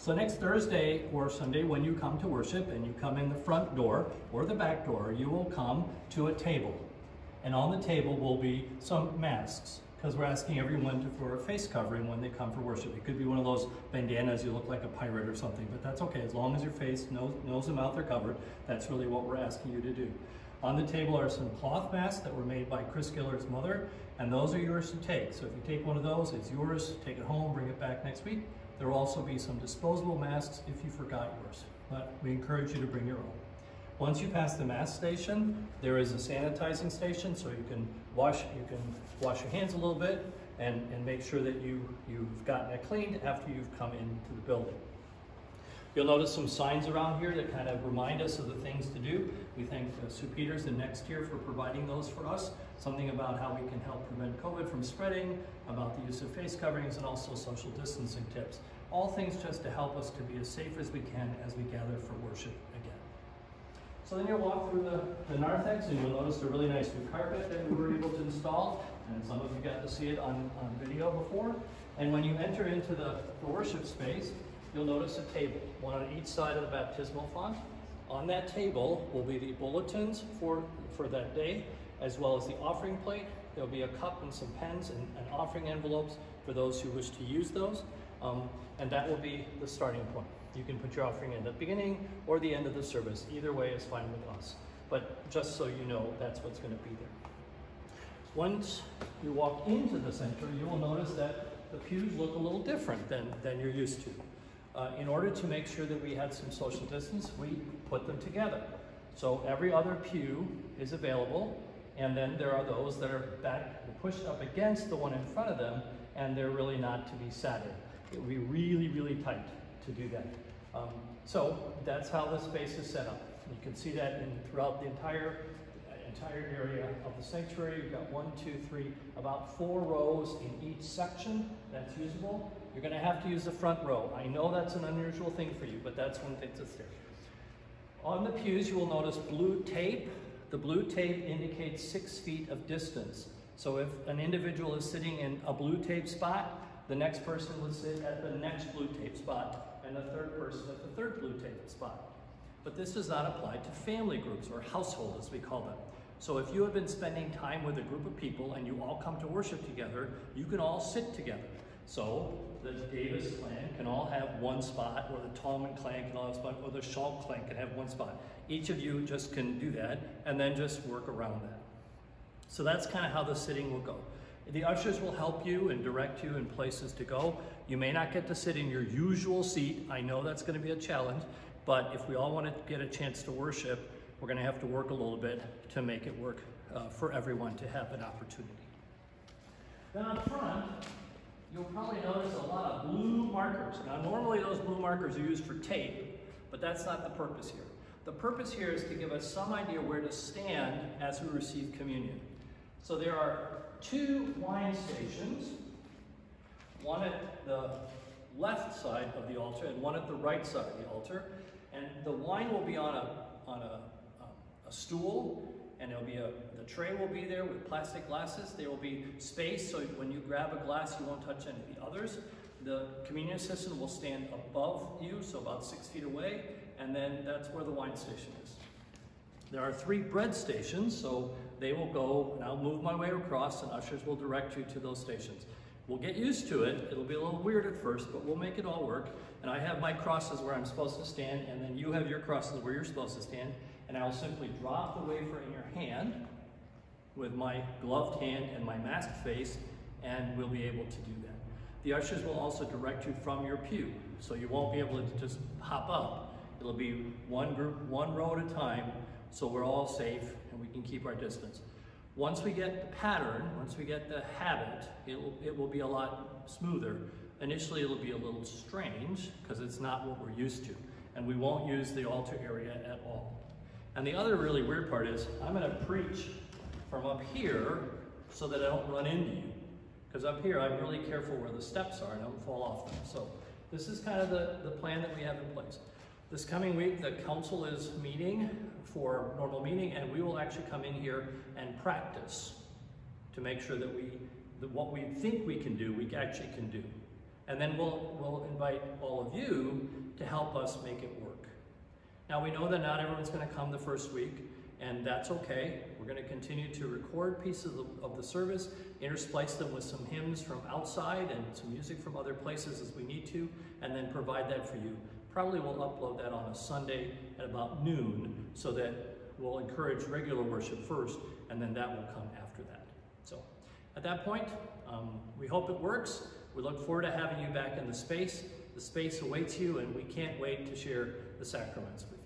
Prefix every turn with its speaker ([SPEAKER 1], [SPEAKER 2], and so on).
[SPEAKER 1] So next Thursday or Sunday, when you come to worship and you come in the front door or the back door, you will come to a table. And on the table will be some masks, because we're asking everyone for a face covering when they come for worship. It could be one of those bandanas, you look like a pirate or something, but that's okay. As long as your face, nose and mouth are covered, that's really what we're asking you to do. On the table are some cloth masks that were made by Chris Giller's mother, and those are yours to take. So if you take one of those, it's yours. Take it home, bring it back next week. There will also be some disposable masks if you forgot yours, but we encourage you to bring your own. Once you pass the mask station, there is a sanitizing station, so you can wash your hands a little bit and make sure that you've gotten it cleaned after you've come into the building. You'll notice some signs around here that kind of remind us of the things to do. We thank Sue Peters and Next Year for providing those for us. Something about how we can help prevent COVID from spreading, about the use of face coverings, and also social distancing tips. All things just to help us to be as safe as we can as we gather for worship again. So then you'll walk through the narthex, and you'll notice the really nice new carpet that we were able to install, and some of you got to see it on video before. And when you enter into the worship space, you'll notice a table, one on each side of the baptismal font. On that table will be the bulletins for that day, as well as the offering plate. There'll be a cup and some pens and offering envelopes for those who wish to use those. And that will be the starting point. You can put your offering in the beginning or the end of the service. Either way is fine with us. But just so you know, that's what's going to be there. Once you walk into the center, you will notice that the pews look a little different than you're used to. In order to make sure that we had some social distance, we put them together. So every other pew is available, and then there are those that are pushed up against the one in front of them, and they're really not to be sat in. It would be really, really tight to do that. So that's how the space is set up. You can see that throughout the entire area of the sanctuary. You've got 1, 2, 3, about 4 rows in each section that's usable. You're going to have to use the front row. I know that's an unusual thing for you, but that's one thing that's there. On the pews, you will notice blue tape. The blue tape indicates 6 feet of distance. So if an individual is sitting in a blue tape spot, the next person would sit at the next blue tape spot, and the third person at the third blue tape spot. But this does not apply to family groups, or household as we call them. So if you have been spending time with a group of people and you all come to worship together, you can all sit together. So the Davis clan can all have one spot, or the Tallman clan can all have a spot, or the Schultz clan can have one spot. Each of you just can do that, and then just work around that. So that's kind of how the sitting will go. The ushers will help you and direct you in places to go. You may not get to sit in your usual seat. I know that's going to be a challenge, but if we all want to get a chance to worship, we're going to have to work a little bit to make it work for everyone to have an opportunity. Then up front, you'll probably notice a lot of blue markers. Now, normally those blue markers are used for tape, but that's not the purpose here. The purpose here is to give us some idea where to stand as we receive communion. So there are 2 wine stations, one at the left side of the altar and one at the right side of the altar. And the wine will be on a stool, and the tray will be there with plastic glasses. There will be space, so when you grab a glass, you won't touch any of the others. The communion assistant will stand above you, so about 6 feet away, and then that's where the wine station is. There are 3 bread stations, so they will go, and I'll move my way across, and ushers will direct you to those stations. We'll get used to it. It'll be a little weird at first, but we'll make it all work. And I have my crosses where I'm supposed to stand, and then you have your crosses where you're supposed to stand. And I'll simply drop the wafer in your hand with my gloved hand and my masked face, and we'll be able to do that. The ushers will also direct you from your pew, so you won't be able to just hop up. It'll be one group, one row at a time, so we're all safe and we can keep our distance. Once we get the pattern, once we get the habit, it will be a lot smoother. Initially, it'll be a little strange because it's not what we're used to, and we won't use the altar area at all. And the other really weird part is I'm going to preach from up here so that I don't run into you. Because up here, I'm really careful where the steps are and I don't fall off them. So this is kind of the plan that we have in place. This coming week, the council is meeting for normal meeting, and we will actually come in here and practice to make sure that what we think we can do, we actually can do. and then we'll invite all of you to help us make it work. Now we know that not everyone's going to come the first week, and that's okay. We're going to continue to record pieces of the service, intersplice them with some hymns from outside and some music from other places as we need to, and then provide that for you. Probably we'll upload that on a Sunday at about noon, so that we'll encourage regular worship first, and then that will come after that. So at that point, we hope it works. We look forward to having you back in the space. The space awaits you, and we can't wait to share the sacraments with you.